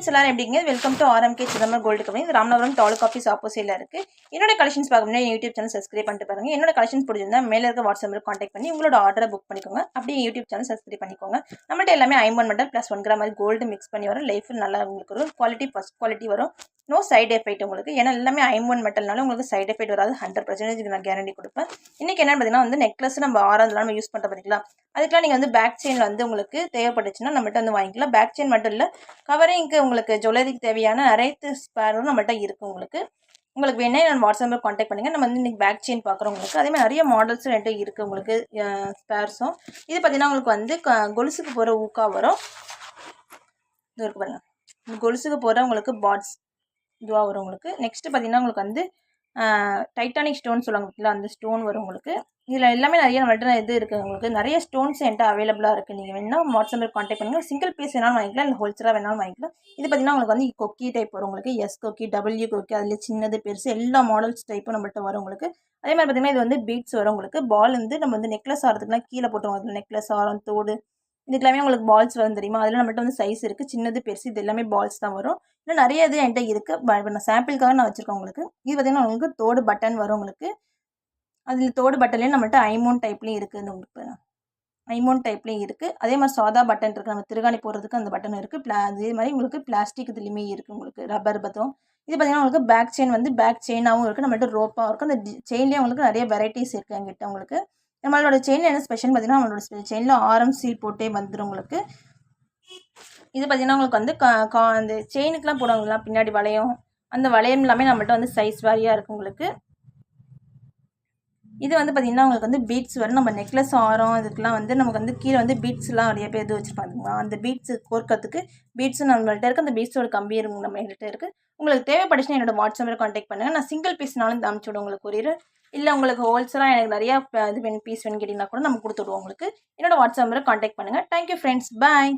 Friends எல்லாரும் எப்படிங்க welcome to RMK Chidambaram gold company Ramanathapuram taluk office ஆப்போசிட்ல இருக்கு. என்னோட கலெக்ஷன்ஸ் பார்க்கணும்னா யூடியூப் சேனல் சப்ஸ்கிரைப் பண்ணிட்டு பாருங்க. என்னோட கலெக்ஷன்ஸ் பிடிச்சிருந்தா மேல இருக்க வாட்ஸ்அப் நம்பர் கான்டாக்ட் பண்ணி உங்களோட ஆர்டரை புக் பண்ணிக்கோங்க. அப்படியே யூடியூப் சேனல் சப்ஸ்கிரைப் பண்ணிக்கோங்க. நம்மள்ட்ட எல்லாமே 51 மெட்டல் + 1 கிராம் மாதிரி கோல்டு மிக்ஸ் பண்ணி வரும். லைஃப் நல்லா உங்களுக்கு ஒரு குவாலிட்டி ஃபர்ஸ்ட் குவாலிட்டி வரும். நோ சைடு எஃபெக்ட் உங்களுக்கு. ஏன்னா எல்லாமே 51 மெட்டல்னால உங்களுக்கு சைடு எஃபெக்ட் வராது. 100% நான் கேரண்டி கொடுப்பேன். இன்னைக்கு என்ன பார்த்தீங்கன்னா வந்து நெக்லஸ் நம்ம ஆறாவதுலாம் நம்ம யூஸ் பண்ணுற பார்த்தீங்களா, அதுக்கெல்லாம் நீங்கள் வந்து பேக் செயினில் வந்து உங்களுக்கு தேவைப்பட்டுச்சுன்னா நம்மகிட்ட வந்து வாங்கிக்கலாம். பேக் செயின் மட்டும் இல்லை, கவரிங்க்கு உங்களுக்கு ஜுவல்லரிக்கு தேவையான அனைத்து ஸ்பேரும் நம்மகிட்ட இருக்குது. உங்களுக்கு வேணே நான் வாட்ஸ்அப் நம்பர் கான்டாக்ட் பண்ணுங்கள். நம்ம வந்து இன்றைக்கி பேக் செயின் பார்க்குறோம். உங்களுக்கு அதே மாதிரி நிறைய மாடல்ஸும் என்கிட்ட இருக்குது உங்களுக்கு ஸ்பேர்ஸும். இது பார்த்தீங்கன்னா உங்களுக்கு வந்து கொலுசுக்கு போகிற ஊக்கா வரும். இது இருக்கு பாருங்க, கொலுசுக்கு போகிற உங்களுக்கு பாட்ஸ் இதுவாக வரும் உங்களுக்கு. நெக்ஸ்ட்டு பார்த்தீங்கன்னா உங்களுக்கு வந்து டைட்டானிக் ஸ்டோன் சொல்லுவாங்க பார்த்தீங்களா, அந்த ஸ்டோன் வரும் உங்களுக்கு. இதில் எல்லாமே நிறைய நம்மள்ட்ட இது இருக்குது. உங்களுக்கு நிறைய ஸ்டோன்ஸ் என்கிட்ட அவைலபிளாக இருக்குது. நீங்கள் வேணால் வாட்ஸ்அப் நம்பர் கான்டாக்ட் பண்ணுங்கள். சிங்கிள் பீஸ் வேணாலும் வாங்கிக்கலாம், இல்லை ஹோல்சேலாக வேணாலும் வாங்கிக்கலாம். இது பார்த்தீங்கன்னா உங்களுக்கு வந்து கொக்கி டைப் வரும் உங்களுக்கு. எஸ் கொக்கி, டபிள்யூ கொக்கி, அதில் சின்னது பெருசு எல்லா மாடல்ஸ் டைப்பும் நம்மள்ட்ட வரும் உங்களுக்கு. அதே மாதிரி பார்த்தீங்கன்னா இது வந்து பீட்ஸ் வரும் உங்களுக்கு. பால் வந்து நம்ம வந்து நெக்லஸ் ஆகிறதுக்குலாம் கீழே போட்டுருவோம். நெக்லஸ் ஆரம் தோடு இதுக்கெல்லாமே உங்களுக்கு பால்ஸ் வரும் தெரியுமா. அதில் நம்மள்ட்ட வந்து சைஸ் இருக்குது, சின்னது பெருசு, இது எல்லாமே பால்ஸ் தான் வரும். இன்னும் நிறைய இது என்கிட்ட இருக்குது. இப்போ நான் சாம்பிளுக்காக நான் வச்சுருக்கேன் உங்களுக்கு. இது பார்த்தீங்கன்னா உங்களுக்கு தோடு பட்டன் வரும் உங்களுக்கு. அதில் தோடு பட்டன்லேயும் நம்மள்ட்ட ஐமோன் டைப்லேயும் இருக்குது. உங்களுக்கு ஐமோன் டைப்லேயும் இருக்குது. அதே மாதிரி சாதா பட்டன் இருக்குது, நம்ம திருகாணி போடுறதுக்கு அந்த பட்டன் இருக்குது. அதே மாதிரி உங்களுக்கு பிளாஸ்டிக் இதுலேயுமே இருக்குது உங்களுக்கு. ரப்பர் பத்தம். இது பார்த்தீங்கன்னா உங்களுக்கு பேக் செயின் வந்து பேக் செயினாகவும் இருக்குது, நம்மள்ட்ட ரோப்பாகவும் இருக்குது. அந்த செயின்லேயே உங்களுக்கு நிறைய வெரைட்டிஸ் இருக்குது என்கிட்ட உங்களுக்கு. நம்மளோட செயினில் என்ன ஸ்பெஷல் பார்த்தீங்கன்னா, நம்மளோட செயினில் ஆரம் சீல் போட்டே வந்துடும் உங்களுக்கு. இது பார்த்தீங்கன்னா உங்களுக்கு வந்து அந்த செயினுக்குலாம் போடுவாங்களா பின்னாடி வளையம், அந்த வளையம் எல்லாமே நம்மள்ட்ட வந்து சைஸ் வாரியாக இருக்குது உங்களுக்கு. இது வந்து பார்த்திங்கன்னா உங்களுக்கு வந்து பீட்ஸ் வரும். நம்ம நெக்லஸ் ஆரம் இதுக்கெலாம் வந்து நமக்கு வந்து கீழே வந்து பீட்ஸ்லாம் நிறைய பேர் இது வச்சுருப்பாங்க. அந்த பீட்ஸு கோர்க்கறதுக்கு பீட்ஸும் நம்மள்ட்ட இருக்குது. அந்த பீட்ஸோட கம்பி இருக்கும் நம்ம எங்கள்கிட்ட இருக்குது. உங்களுக்கு தேவைப்பட்டுச்சுன்னா என்னோட வாட்ஸ்அப்பில் கான்டாக்ட் பண்ணுங்கள். நான் சிங்கிள் பீஸ்னாலும் அனுப்பிச்சி விடுவோம் உங்களுக்கு கொரியர். இல்லை உங்களுக்கு ஹோல்சேலாக எனக்கு நிறையா இது வேணும் பீஸ் வேணும்னு கேட்டிங்கன்னா கூட நம்ம கொடுத்துடுவோம் உங்களுக்கு. என்னோட வாட்ஸ்அப் நம்பரை கான்டாக்ட் பண்ணுங்கள். தேங்க்யூ ஃப்ரெண்ட்ஸ், பாய்.